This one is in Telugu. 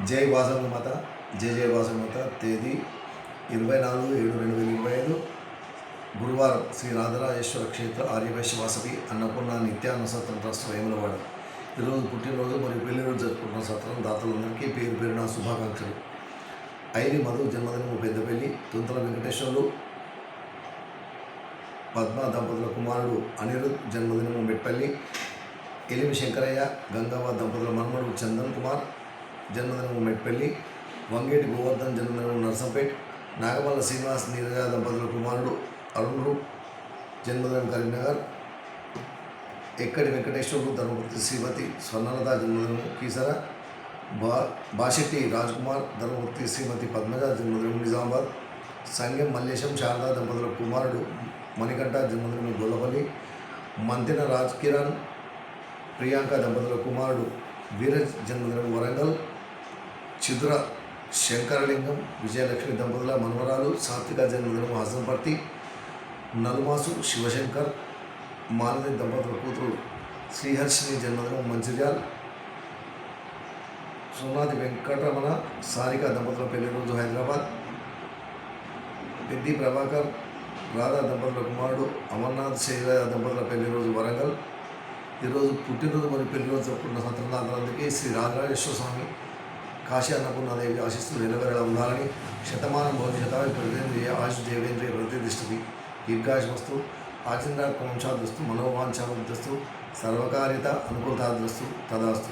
జై వాసవి మాత, జై జై వాసవి మాత. తేదీ 24/7/2025 గురువారం శ్రీ రాధరాజేశ్వర క్షేత్ర ఆర్యవైశ్య వాసవి అన్నపూర్ణ నిత్యాన్న సత్రం ట్రస్ట్ వేములవాడ. ఈరోజు పుట్టినరోజు మరియు పెళ్లిరోజు జరుపుకుంటున్న సత్రం దాతలందరికీ పేరు పేరున శుభాకాంక్షలు. ఐరి మధు జన్మదినము పెద్దపల్లి. తుంతల వెంకటేశ్వర్లు పద్మ దంపతుల కుమారుడు అనిరుద్ జన్మదినము మెట్పల్లి. ఎలిమి శంకరయ్య గంగావ దంపతుల మన్మడు చందన్ కుమార్ జన్మదినము మెట్పల్లి. వంగేటి గోవర్ధన్ జన్మదినము నర్సంపేట్. నాగమల్ల శ్రీనివాస్ నీరజ దంపతుల కుమారుడు అరుణ్ రూప్ జన్మదినం కరీంనగర్. ఎక్కడి వెంకటేశ్వర్లు ధర్మపుత్రి శ్రీమతి స్వర్ణలత జన్మదినము కీసర. బాషెట్టి రాజ్కుమార్ ధర్మపుత్రి శ్రీమతి పద్మజ జన్మదినము నిజామాబాద్. సంగం మల్లేశం శారదా దంపతుల కుమారుడు మణికంఠ జన్మదినము గొల్లపల్లి. మంతెన రాజ్ కిరణ్ ప్రియాంక దంపతుల కుమారుడు వీరజ్ జన్మదినము వరంగల్. చిదుర శంకరలింగం విజయలక్ష్మి దంపతుల మనవరాలు సాత్విక జన్మదినము హసన్పర్తి. నలుమాసు శివశంకర్ మాలతి దంపతుల కూతురు శ్రీహర్షిని జన్మదినము మంచిర్యాల్. సోనాది వెంకటరమణ సారిక దంపతుల పెళ్లిరోజు హైదరాబాద్. పెద్ది ప్రభాకర్ రాధా దంపతుల కుమారుడు అమర్నాథ్ శైల దంపతుల పెళ్లిరోజు వరంగల్. ఈరోజు పుట్టినరోజు మరియు పెళ్లిరోజు జరుపుకున్న సంతానాలందరికీ శ్రీ రాజరాజేశ్వర స్వామి కాశీ అన్నపూర్ణాదేవి ఆశిస్తులు నిలబెరలా ఉండాలని, శతమానం భవిష్యత్తావి ప్రతినిధి ఆయుష్ దేవేంద్రియ ప్రతిష్టకి దీర్ఘాయుష్మస్తు, ఆచంద్ర వంశాదస్తు, మనోవాంఛాదస్తు, సర్వకార్యత అనుకూలతాదస్తు తదాస్తు.